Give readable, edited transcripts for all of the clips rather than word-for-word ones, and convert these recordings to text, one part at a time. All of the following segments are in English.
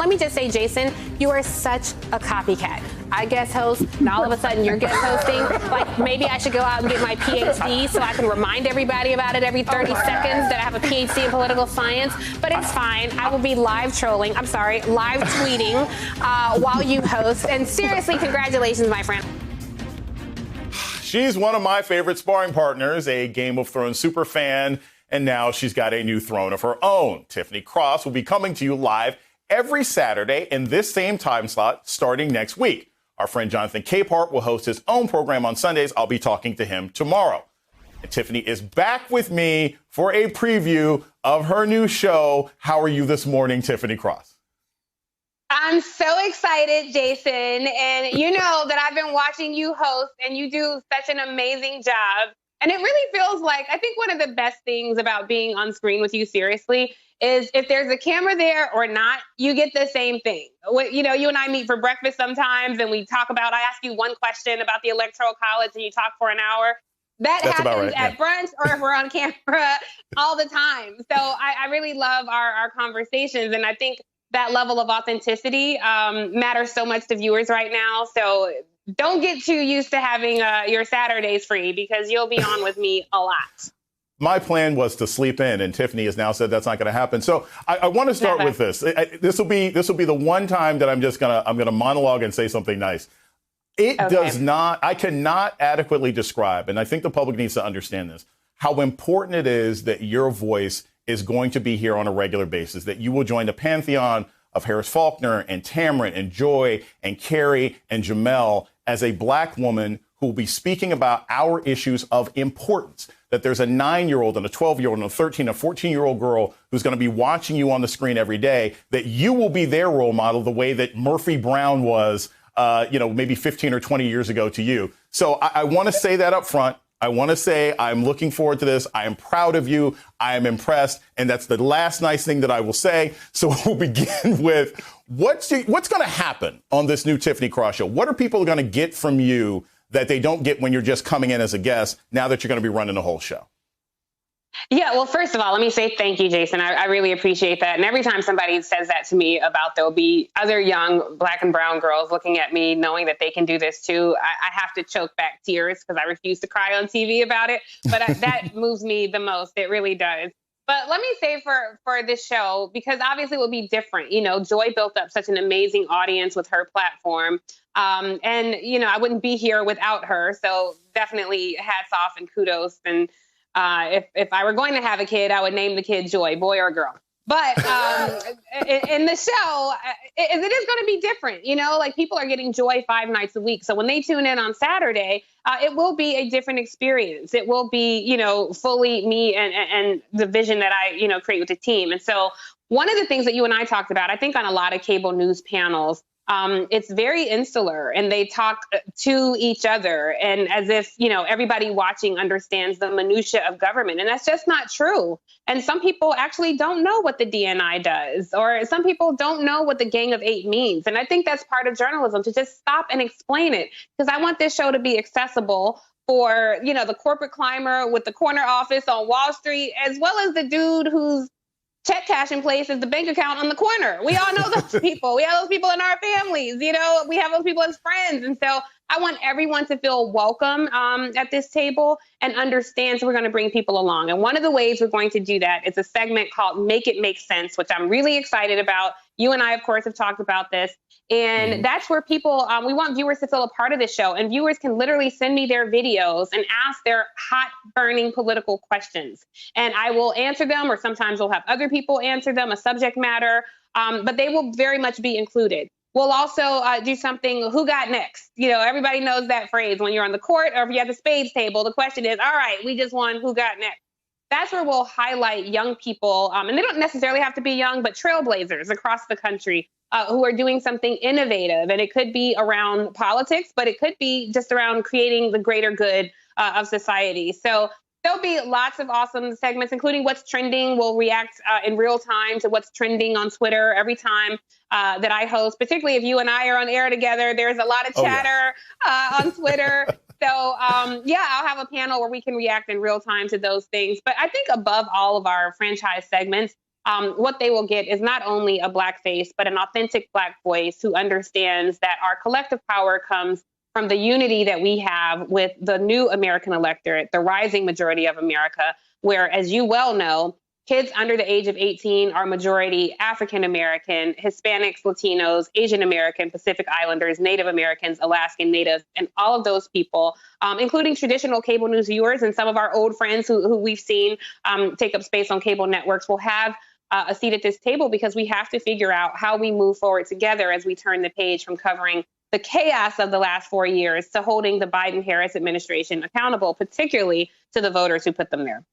let me just say, Jason, you are such a copycat. I guest host, and all of a sudden you're guest hosting. Like, maybe I should go out and get my PhD so I can remind everybody about it every 30 seconds that I have a PhD in political science. But it's fine. I will be live trolling. I'm sorry, live tweeting while you host. And seriously, congratulations, my friend. She's one of my favorite sparring partners, a Game of Thrones super fan, and now she's got a new throne of her own. Tiffany Cross will be coming to you live every Saturday in this same time slot starting next week. Our friend Jonathan Capehart will host his own program on Sundays. I'll be talking to him tomorrow. And Tiffany is back with me for a preview of her new show. How are you this morning, Tiffany Cross? I'm so excited, Jason. And you know that I've been watching you host, and you do such an amazing job. And it really feels like, I think one of the best things about being on screen with you, seriously, is if there's a camera there or not, you get the same thing. You know, you and I meet for breakfast sometimes, and we talk about, I ask you one question about the Electoral College, and you talk for an hour. That's happens at brunch or if we're on camera all the time. So I really love our conversations. And I think that level of authenticity matters so much to viewers right now. So don't get too used to having your Saturdays free, because you'll be on with me a lot. My plan was to sleep in, and Tiffany has now said that's not going to happen. So I want to start with this. This will be the one time that I'm gonna monologue and say something nice. I cannot adequately describe, and I think the public needs to understand this, how important it is that your voice is going to be here on a regular basis, that you will join the pantheon of Harris Faulkner and Tamron and Joy and Carrie and Jamel as a black woman who will be speaking about our issues of importance, that there's a 9-year-old and a 12-year-old and a 13, a 14-year-old girl who's going to be watching you on the screen every day, that you will be their role model the way that Murphy Brown was, maybe 15 or 20 years ago to you. So I want to say that up front. I want to say I'm looking forward to this. I am proud of you. I am impressed. And that's the last nice thing that I will say. So we'll begin with what's going to happen on this new Tiffany Cross show? What are people going to get from you that they don't get when you're just coming in as a guest, now that you're going to be running the whole show? Yeah, well, first of all, let me say thank you, Jason. I really appreciate that. And every time somebody says that to me about there'll be other young black and brown girls looking at me, knowing that they can do this too, I have to choke back tears because I refuse to cry on TV about it. But that moves me the most. It really does. But let me say for this show, because obviously it will be different. You know, Joy built up such an amazing audience with her platform. And, you know, I wouldn't be here without her. So definitely hats off and kudos. And if I were going to have a kid, I would name the kid Joy, boy or girl. But in the show, it is going to be different. You know, like people are getting Joy 5 nights a week. So when they tune in on Saturday, it will be a different experience. It will be, you know, fully me and the vision that I, you know, create with the team. And so one of the things that you and I talked about, I think on a lot of cable news panels, it's very insular, and they talk to each other and as if, you know, everybody watching understands the minutia of government. And that's just not true. And some people actually don't know what the DNI does, or some people don't know what the Gang of 8 means. And I think that's part of journalism, to just stop and explain it, because I want this show to be accessible for, you know, the corporate climber with the corner office on Wall Street, as well as the dude who's check cash in place is the bank account on the corner. We all know those people. We have those people in our families. You know, we have those people as friends. And so I want everyone to feel welcome at this table and understand. So we're going to bring people along. And one of the ways we're going to do that is a segment called Make It Make Sense, which I'm really excited about. You and I, of course, have talked about this. And that's where people, we want viewers to feel a part of this show. And viewers can literally send me their videos and ask their hot burning political questions. And I will answer them, or sometimes we'll have other people answer them, a subject matter, but they will very much be included. We'll also do something, who got next? You know, everybody knows that phrase when you're on the court or if you're at the spades table. The question is, all right, we just won, who got next? That's where we'll highlight young people, and they don't necessarily have to be young, but trailblazers across the country who are doing something innovative. And it could be around politics, but it could be just around creating the greater good of society. So there'll be lots of awesome segments, including What's Trending. We'll react in real time to what's trending on Twitter every time that I host, particularly if you and I are on air together. There's a lot of chatter on Twitter. So, I'll have a panel where we can react in real time to those things. But I think above all of our franchise segments, what they will get is not only a Black face, but an authentic Black voice who understands that our collective power comes from the unity that we have with the new American electorate, the rising majority of America, where, as you well know, kids under the age of 18 are majority African American, Hispanics, Latinos, Asian American, Pacific Islanders, Native Americans, Alaskan Natives, and all of those people, including traditional cable news viewers and some of our old friends who we've seen take up space on cable networks, will have a seat at this table, because we have to figure out how we move forward together as we turn the page from covering the chaos of the last 4 years to holding the Biden-Harris administration accountable, particularly to the voters who put them there.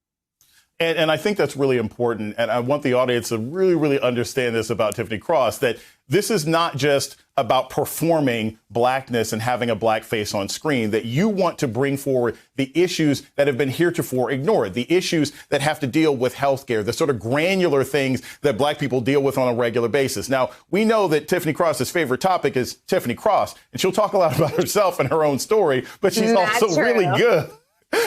And I think that's really important. And I want the audience to really, really understand this about Tiffany Cross, that this is not just about performing Blackness and having a Black face on screen, that you want to bring forward the issues that have been heretofore ignored, the issues that have to deal with healthcare, the sort of granular things that Black people deal with on a regular basis. Now, we know that Tiffany Cross's favorite topic is Tiffany Cross, and she'll talk a lot about herself and her own story, but she's also really good.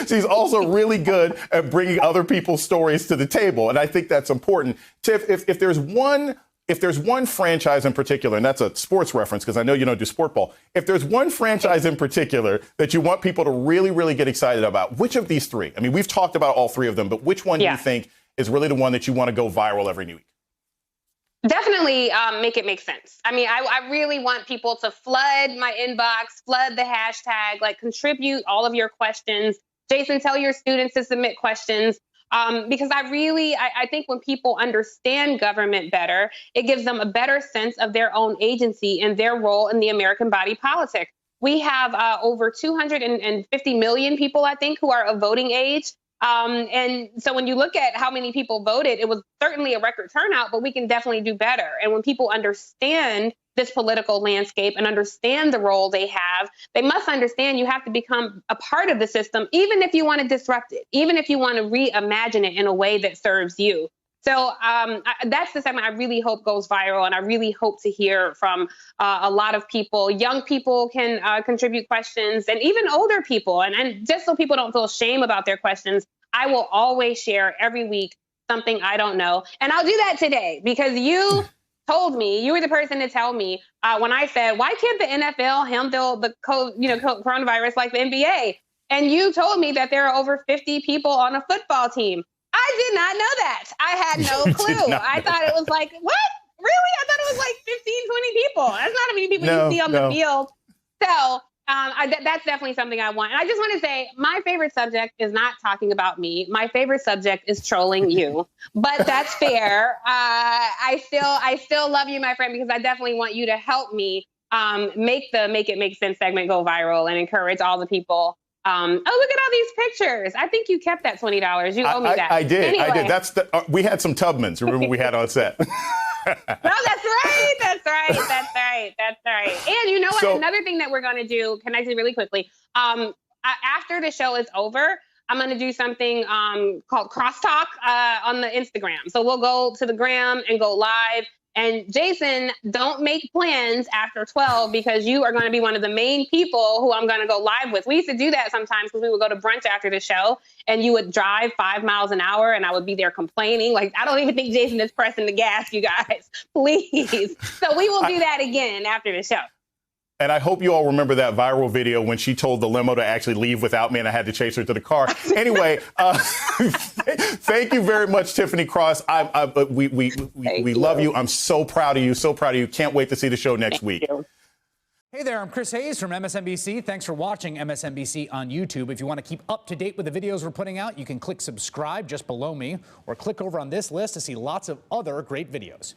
She's also really good at bringing other people's stories to the table. And I think that's important. Tiff, if there's one franchise in particular, and that's a sports reference because I know you don't do sport ball. If there's one franchise in particular that you want people to really, really get excited about, which of these three? I mean, we've talked about all three of them, but which one do you think is really the one that you want to go viral every week? Definitely make it make sense. I mean, I really want people to flood my inbox, flood the hashtag, like contribute all of your questions. Jason, tell your students to submit questions. Because I think when people understand government better, it gives them a better sense of their own agency and their role in the American body politic. We have over 250 million people, I think, who are of voting age. And so when you look at how many people voted, it was certainly a record turnout, but we can definitely do better. And when people understand this political landscape and understand the role they have, they must understand you have to become a part of the system, even if you want to disrupt it, even if you want to reimagine it in a way that serves you. So that's the segment I really hope goes viral, and I really hope to hear from a lot of people. Young people can contribute questions, and even older people. And just so people don't feel shame about their questions, I will always share every week something I don't know. And I'll do that today because you told me, you were the person to tell me when I said, why can't the NFL handle the coronavirus like the NBA? And you told me that there are over 50 people on a football team. I did not know that. I had no clue. I thought it was like, what? Really? I thought it was like 15, 20 people. That's not how many people you see on the field. So that's definitely something I want. And I just want to say my favorite subject is not talking about me. My favorite subject is trolling you. But that's fair. I still love you, my friend, because I definitely want you to help me make it make sense segment go viral and encourage all the people. Oh, look at all these pictures. I think you kept that $20. You owe me that. I did. Anyway. I did. We had some Tubmans. Remember we had on set. No, that's right. And you know what? Another thing that we're going to do, can I say really quickly? After the show is over, I'm going to do something called Crosstalk on the Instagram. So we'll go to the gram and go live. And Jason, don't make plans after 12 because you are going to be one of the main people who I'm going to go live with. We used to do that sometimes because we would go to brunch after the show and you would drive 5 miles an hour and I would be there complaining. Like, I don't even think Jason is pressing the gas, you guys. Please. So we will do that again after the show. And I hope you all remember that viral video when she told the limo to actually leave without me and I had to chase her to the car. Anyway, thank you very much, Tiffany Cross. We love you. I'm so proud of you. So proud of you. Can't wait to see the show next week. Hey there, I'm Chris Hayes from MSNBC. Thanks for watching MSNBC on YouTube. If you want to keep up to date with the videos we're putting out, you can click subscribe just below me or click over on this list to see lots of other great videos.